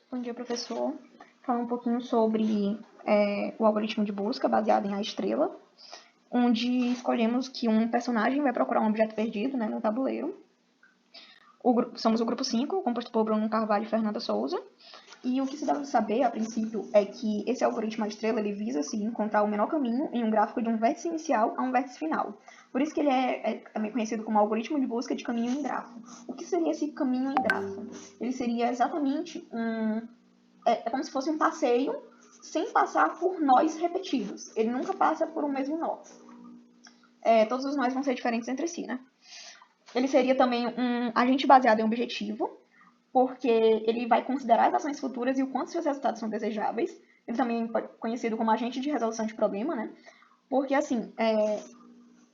Bom dia, professor. Falar um pouquinho sobre o algoritmo de busca baseado em A Estrela, onde escolhemos que um personagem vai procurar um objeto perdido, né, no tabuleiro. Somos o grupo 5, composto por Bruno Carvalho e Fernanda Souza. E o que se deve saber, a princípio, é que esse algoritmo A Estrela ele visa assim, encontrar o menor caminho em um gráfico de um vértice inicial a um vértice final. Por isso que ele é também conhecido como algoritmo de busca de caminho em grafo. O que seria esse caminho em grafo? Ele seria exatamente é como se fosse um passeio sem passar por nós repetidos. Ele nunca passa por um mesmo nó. Todos os nós vão ser diferentes entre si, né? Ele seria também um agente baseado em objetivo, porque ele vai considerar as ações futuras e o quanto seus resultados são desejáveis. Ele também é conhecido como agente de resolução de problema, né? Porque, assim,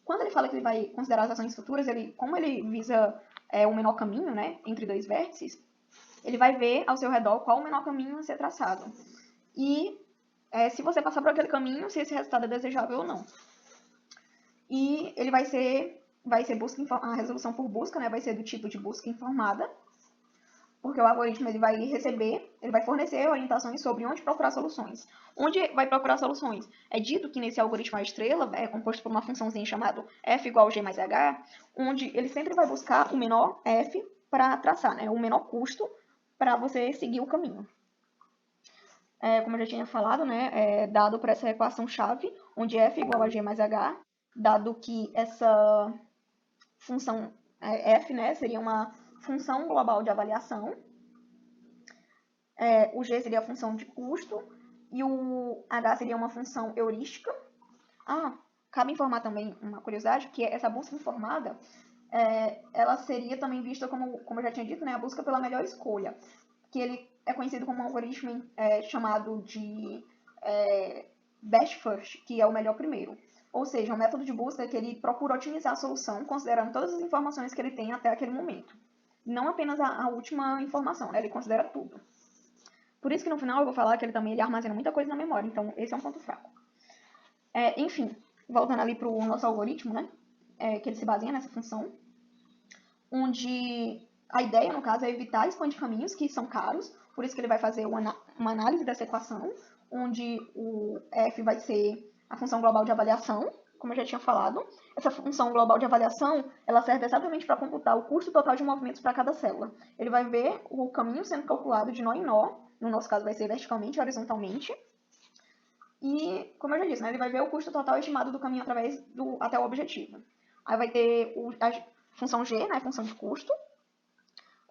quando ele fala que ele vai considerar as ações futuras, como ele visa o menor caminho, né, entre dois vértices, ele vai ver ao seu redor qual o menor caminho a ser traçado. E se você passar por aquele caminho, se esse resultado é desejável ou não. E ele vai ser a resolução por busca, né, vai ser do tipo de busca informada, porque o algoritmo ele vai fornecer orientações sobre onde procurar soluções. Onde vai procurar soluções? É dito que nesse algoritmo A Estrela é composto por uma funçãozinha chamada f igual a g mais h, onde ele sempre vai buscar o menor f para traçar, né, o menor custo para você seguir o caminho. Como eu já tinha falado, né, dado por essa equação-chave, onde f igual a g mais h, dado que essa função f, né, seria uma função global de avaliação, o g seria a função de custo e o h seria uma função heurística. Cabe informar também uma curiosidade, que essa busca informada, ela seria também vista como eu já tinha dito, né, a busca pela melhor escolha, que ele é conhecido como um algoritmo chamado de best first, que é o melhor primeiro. Ou seja, um método de busca que ele procura otimizar a solução, considerando todas as informações que ele tem até aquele momento. Não apenas a última informação, né? Ele considera tudo. Por isso que no final eu vou falar que ele armazena muita coisa na memória, então esse é um ponto fraco. Enfim, voltando ali para o nosso algoritmo, né? Que ele se baseia nessa função, onde a ideia, no caso, é evitar expandir caminhos que são caros, por isso que ele vai fazer uma análise dessa equação, onde o f vai ser a função global de avaliação, como eu já tinha falado. Essa função global de avaliação, ela serve exatamente para computar o custo total de movimentos para cada célula. Ele vai ver o caminho sendo calculado de nó em nó, no nosso caso vai ser verticalmente e horizontalmente, e, como eu já disse, né, ele vai ver o custo total estimado do caminho até o objetivo. Aí vai ter a função g, né, função de custo,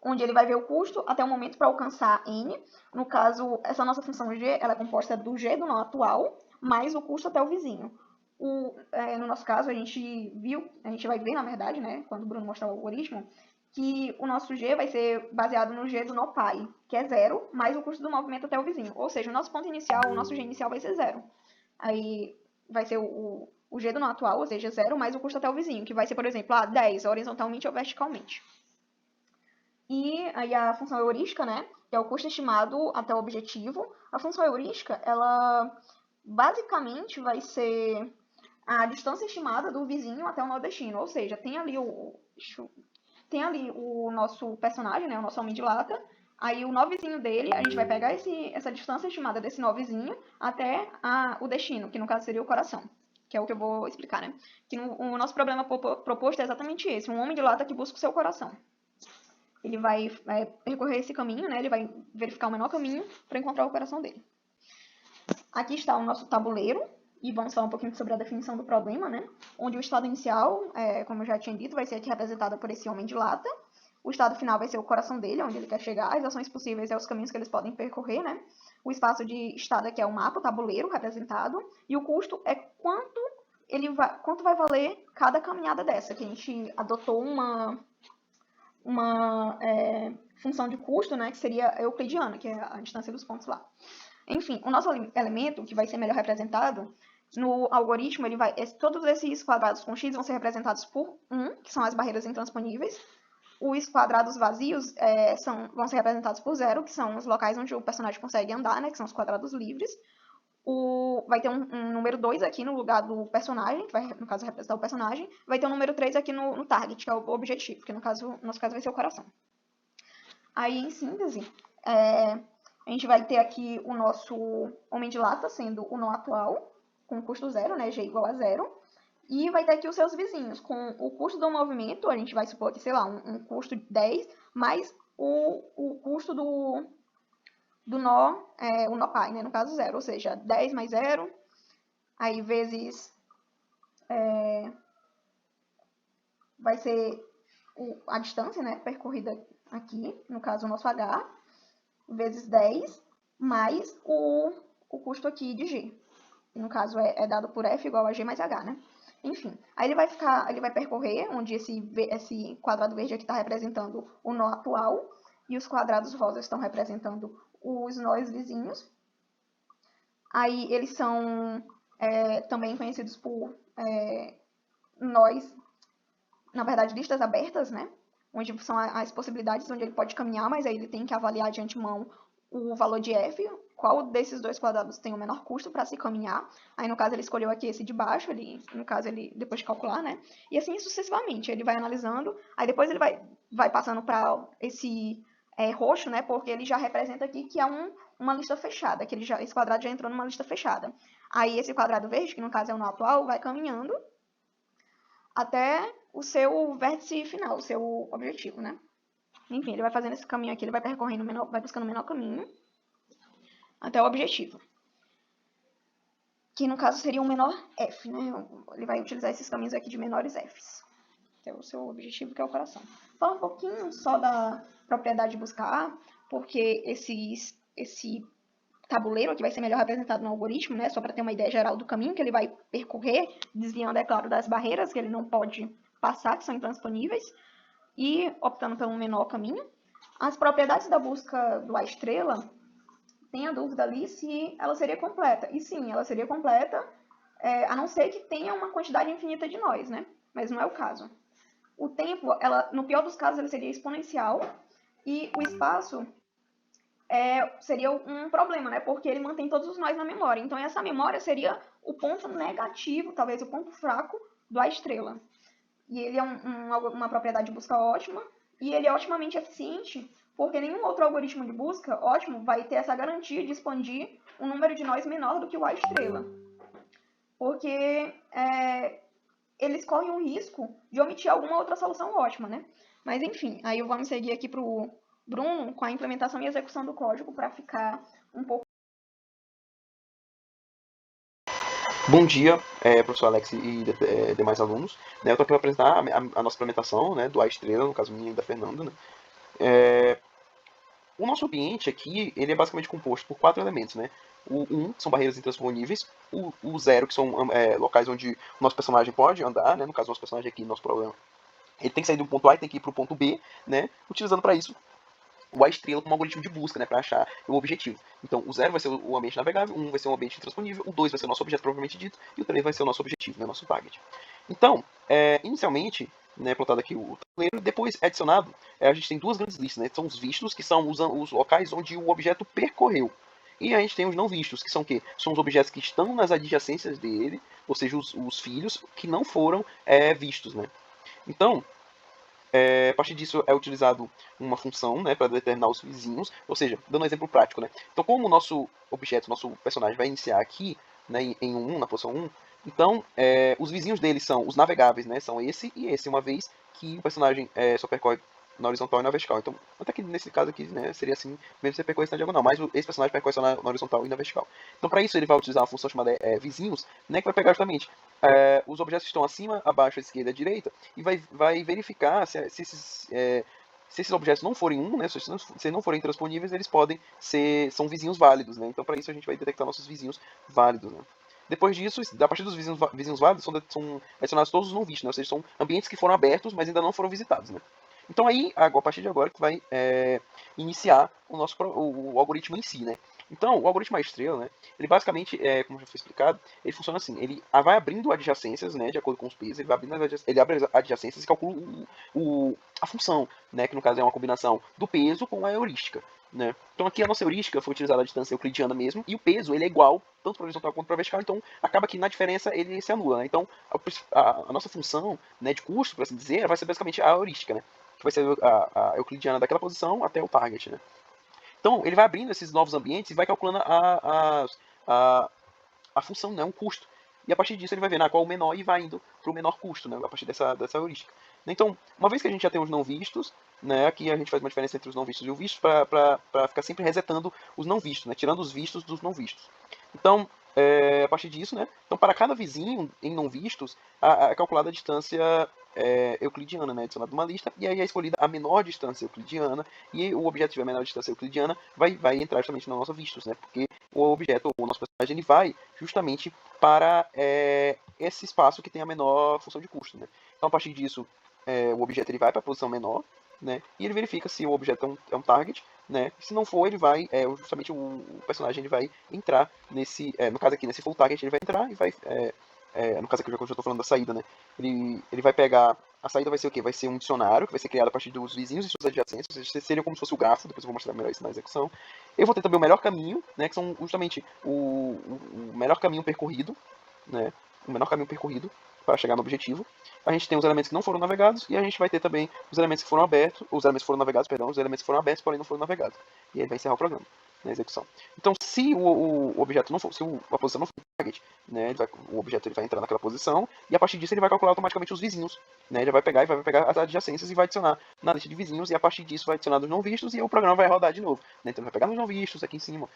onde ele vai ver o custo até o momento para alcançar n. No caso, essa nossa função g ela é composta do g do nó atual mais o custo até o vizinho. No nosso caso, a gente vai ver, na verdade, né, quando o Bruno mostrar o algoritmo, que o nosso g vai ser baseado no g do nó pai, que é 0, mais o custo do movimento até o vizinho. Ou seja, o nosso ponto inicial, o nosso g inicial vai ser 0. Aí vai ser o g do nó atual, ou seja, 0, mais o custo até o vizinho, que vai ser, por exemplo, 10, horizontalmente ou verticalmente. E aí a função heurística, né, que é o custo estimado até o objetivo. A função heurística, ela basicamente vai ser a distância estimada do vizinho até o nó destino. Ou seja, tem ali o nosso personagem, né, o nosso homem de lata. Aí o nó vizinho dele, a gente vai pegar essa distância estimada desse nó vizinho até o destino, que no caso seria o coração, que é o que eu vou explicar, né? Que o nosso problema proposto é exatamente esse, um homem de lata que busca o seu coração. Ele vai percorrer esse caminho, né? Ele vai verificar o menor caminho para encontrar o coração dele. Aqui está o nosso tabuleiro, e vamos falar um pouquinho sobre a definição do problema, né? Onde o estado inicial, como eu já tinha dito, vai ser aqui representado por esse homem de lata. O estado final vai ser o coração dele, onde ele quer chegar. As ações possíveis os caminhos que eles podem percorrer, né? O espaço de estado aqui é o mapa, o tabuleiro representado. E o custo é quanto vai valer cada caminhada dessa, que a gente adotou uma função de custo, né, que seria euclidiana, que é a distância dos pontos lá. Enfim, o nosso elemento, que vai ser melhor representado, no algoritmo, todos esses quadrados com x vão ser representados por 1, que são as barreiras intransponíveis. Os quadrados vazios vão ser representados por 0, que são os locais onde o personagem consegue andar, né, que são os quadrados livres. Vai ter um número 2 aqui no lugar do personagem, que vai, no caso, representar o personagem. Vai ter um número 3 aqui no target, que é o objetivo, que no nosso caso vai ser o coração. Aí, em síntese, A gente vai ter aqui o nosso homem de lata sendo o nó atual, com custo zero, né, G igual a zero. E vai ter aqui os seus vizinhos, com o custo do movimento, a gente vai supor que, sei lá, um custo de 10, mais o custo do nó, o nó pai, né, no caso zero, ou seja, 10 mais zero, aí vezes, vai ser a distância, né, percorrida aqui, no caso o nosso H, vezes 10, mais o custo aqui de G. No caso é dado por F igual a G mais H, né? Enfim, aí ele vai percorrer, onde esse quadrado verde aqui está representando o nó atual, e os quadrados rosas estão representando os nós vizinhos. Aí eles são também conhecidos por nós, na verdade, listas abertas, né? Onde são as possibilidades onde ele pode caminhar, mas aí ele tem que avaliar de antemão o valor de f, qual desses dois quadrados tem o menor custo para se caminhar. Aí, no caso, ele escolheu aqui esse de baixo, no caso, ele depois de calcular, né? E assim sucessivamente, ele vai analisando, aí depois ele vai passando para esse roxo, né? Porque ele já representa aqui que é uma lista fechada, que esse quadrado já entrou numa lista fechada. Aí esse quadrado verde, que no caso é o nó atual, vai caminhando até o seu vértice final, o seu objetivo, né? Enfim, ele vai fazendo esse caminho aqui, ele vai percorrendo, vai buscando o menor caminho até o objetivo. Que no caso seria um menor f, né? Ele vai utilizar esses caminhos aqui de menores f's. Que é o seu objetivo, que é o coração. Fala um pouquinho só da propriedade de buscar, porque esse tabuleiro aqui vai ser melhor representado no algoritmo, né? Só para ter uma ideia geral do caminho que ele vai percorrer, desviando, é claro, das barreiras que ele não pode passar, que são intransponíveis, e optando pelo menor caminho. As propriedades da busca do A estrela, tem a dúvida ali se ela seria completa. E sim, ela seria completa, a não ser que tenha uma quantidade infinita de nós, né? Mas não é o caso. O tempo, no pior dos casos, ele seria exponencial, e o espaço seria um problema, né? Porque ele mantém todos os nós na memória. Então, essa memória seria o ponto negativo, talvez o ponto fraco do A estrela. E ele é uma propriedade de busca ótima, e ele é otimamente eficiente, porque nenhum outro algoritmo de busca ótimo vai ter essa garantia de expandir um número de nós menor do que o A estrela. Porque eles correm o risco de omitir alguma outra solução ótima, né? Mas enfim, aí vamos seguir aqui para o Bruno com a implementação e execução do código para ficar um pouco... Bom dia, professor Alex e demais alunos. Eu estou aqui para apresentar a nossa implementação, né, do A estrela, no caso minha e da Fernanda. Né? O nosso ambiente aqui, ele é basicamente composto por 4 elementos, né? O 1, que são barreiras intransponíveis. O 0, que são locais onde o nosso personagem pode andar, né? No caso, o nosso personagem aqui, nosso problema, ele tem que sair do ponto A e tem que ir para o ponto B, né? Utilizando para isso o A estrela como algoritmo de busca, né, para achar o objetivo. Então, o 0 vai ser o ambiente navegável, o 1 vai ser o ambiente intransponível, o 2 vai ser o nosso objeto propriamente dito, e o 3 vai ser o nosso objetivo, né, nosso target. Então, inicialmente, né, plotado aqui o tabuleiro, depois adicionado, a gente tem 2 grandes listas, né, são os vistos, que são os locais onde o objeto percorreu. E a gente tem os não vistos, que são o quê? São os objetos que estão nas adjacências dele, ou seja, os filhos que não foram vistos, né. Então, a partir disso é utilizado uma função, né, para determinar os vizinhos, ou seja, dando um exemplo prático, né. Então, como o nosso objeto, nosso personagem vai iniciar aqui, né, em 1, na posição 1, então os vizinhos dele são os navegáveis, né, são esse e esse, uma vez que o personagem só percorre na horizontal e na vertical. Então, até que nesse caso aqui, né, seria assim, mesmo você percorrer na diagonal, mas esse personagem percorre só na horizontal e na vertical. Então, para isso, ele vai utilizar uma função chamada vizinhos, né, que vai pegar justamente os objetos que estão acima, abaixo, à esquerda e à direita, e vai verificar se esses objetos não forem né, se não forem transponíveis, eles são vizinhos válidos, né? Então, para isso, a gente vai detectar nossos vizinhos válidos, né? Depois disso, a partir dos vizinhos válidos, são adicionados todos os não vistos, né? Ou seja, são ambientes que foram abertos, mas ainda não foram visitados, né? Então aí, a partir de agora, que vai iniciar o algoritmo em si, né? Então, o algoritmo A estrela, né, ele basicamente, como já foi explicado, ele funciona assim, ele vai abrindo adjacências, né, de acordo com os pesos, ele abre as adjacências e calcula a função, né, que no caso é uma combinação do peso com a heurística. Né? Então aqui a nossa heurística foi utilizada a distância euclidiana mesmo, e o peso ele é igual tanto para horizontal quanto para vertical, então acaba que na diferença ele se anula. Né? Então a nossa função, né, de custo, por assim dizer, vai ser basicamente a heurística, né? Que vai ser a euclidiana daquela posição até o target. Né? Então, ele vai abrindo esses novos ambientes e vai calculando a função, né, um custo. E a partir disso ele vai ver qual é o menor e vai indo para o menor custo, né, a partir dessa heurística. Então, uma vez que a gente já tem os não vistos, né, aqui a gente faz uma diferença entre os não vistos e o visto para ficar sempre resetando os não vistos, né, tirando os vistos dos não vistos. Então, a partir disso, né, então para cada vizinho em não vistos, é calculada a distância euclidiana, né, adicionada numa lista, e aí é escolhida a menor distância euclidiana, e o objeto que tiver a menor distância euclidiana vai entrar justamente no nosso vistos, né, porque o objeto, o nosso personagem, ele vai justamente para esse espaço que tem a menor função de custo, né. Então, a partir disso, o objeto ele vai para a posição menor, né, e ele verifica se o objeto é um target, né, se não for, ele vai, justamente o personagem ele vai entrar nesse, no caso aqui, nesse full target, ele vai entrar e vai, no caso aqui eu já estou falando da saída, né, ele vai pegar, a saída vai ser o quê? Vai ser um dicionário que vai ser criado a partir dos vizinhos e suas adjacências, ou seja, seria como se fosse o grafo, depois eu vou mostrar melhor isso na execução. Eu vou ter também o melhor caminho, né, que são justamente o melhor caminho percorrido, né, o menor caminho percorrido para chegar no objetivo. A gente tem os elementos que não foram navegados e a gente vai ter também os elementos que foram abertos, os elementos que foram navegados, perdão, os elementos que foram abertos, porém não foram navegados. E aí vai encerrar o programa, na execução. Então, se o objeto não for, se a posição não for target, né, o objeto ele vai entrar naquela posição e a partir disso ele vai calcular automaticamente os vizinhos, né, ele vai pegar as adjacências e vai adicionar na lista de vizinhos e a partir disso vai adicionar os não vistos e o programa vai rodar de novo, né, então ele vai pegar os não vistos aqui em cima,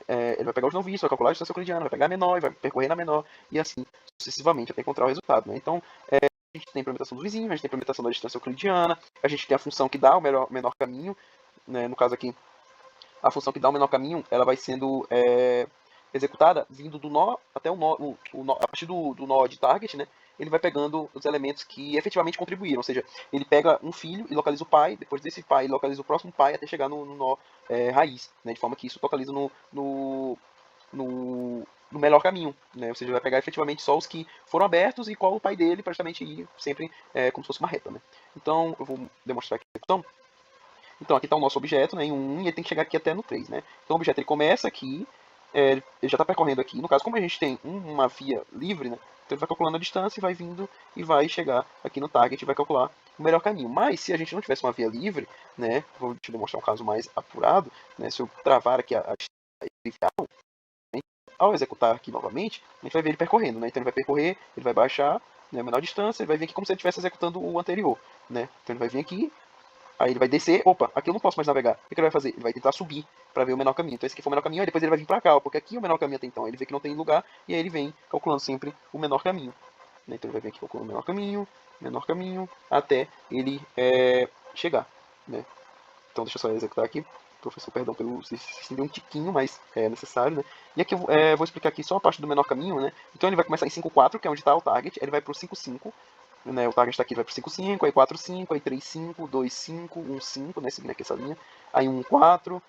ele vai pegar os não vistos, vai calcular a distância euclidiana, vai pegar a menor e vai percorrer na menor e assim sucessivamente até encontrar o resultado, né. Então, a gente tem a implementação do vizinho, a gente tem a implementação da distância euclidiana, a gente tem a função que dá o menor caminho, né, no caso aqui, a função que dá o menor caminho, ela vai sendo executada vindo do nó até o nó, a partir do nó de target, né, ele vai pegando os elementos que efetivamente contribuíram, ou seja, ele pega um filho e localiza o pai, depois desse pai ele localiza o próximo pai até chegar no nó raiz, né, de forma que isso localiza no melhor caminho, né? Ou seja, vai pegar efetivamente só os que foram abertos e qual o pai dele, para justamente ir sempre como se fosse uma reta, né? Então, eu vou demonstrar aqui a execução. Então, aqui está o nosso objeto, né, em 1, e ele tem que chegar aqui até no 3, né? Então, o objeto ele começa aqui, ele já está percorrendo aqui. No caso, como a gente tem uma via livre, né? Então, ele vai calculando a distância e vai vindo e vai chegar aqui no target e vai calcular o melhor caminho. Mas, se a gente não tivesse uma via livre, né? Vou te demonstrar um caso mais apurado, né? Se eu travar aqui a trivial, ao executar aqui novamente, a gente vai ver ele percorrendo, né? Então ele vai percorrer, ele vai baixar, né, a menor distância, ele vai vir aqui como se ele estivesse executando o anterior, né? Então ele vai vir aqui, aí ele vai descer, opa, aqui eu não posso mais navegar. O que ele vai fazer? Ele vai tentar subir para ver o menor caminho. Então esse aqui foi o menor caminho, aí depois ele vai vir para cá, porque aqui é o menor caminho até então. Aí ele vê que não tem lugar, e aí ele vem calculando sempre o menor caminho. Né? Então ele vai vir aqui calculando o menor caminho, até ele chegar, né? Então deixa eu só executar aqui. Professor, perdão pelo se estender um tiquinho, mas é necessário, né? E aqui eu vou explicar aqui só a parte do menor caminho, né? Então ele vai começar em 5,4, que é onde está o target, ele vai para o 5,5, né? O target está aqui, ele vai para o 5,5, aí 4,5, aí 3,5, 2,5, 1,5, né? Seguindo aqui essa linha. Aí 1,4,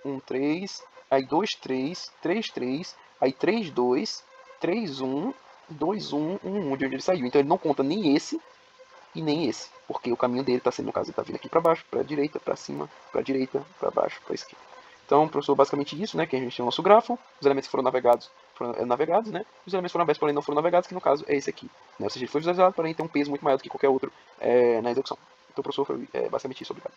1,3, aí 2,3, 3,3, aí 3,2, 3,1, 2,1, 1,1, de onde ele saiu. Então ele não conta nem esse e nem esse, porque o caminho dele está sendo, no caso, ele está vindo aqui para baixo, para a direita, para cima, para a direita, para baixo, para a esquerda. Então, professor, basicamente isso, né, que a gente tem o nosso grafo, os elementos que foram navegados, né, os elementos foram abertos, porém não foram navegados, que no caso é esse aqui, né, ou seja, ele foi visualizado, porém tem um peso muito maior do que qualquer outro na execução. Então, professor, foi basicamente isso, obrigado.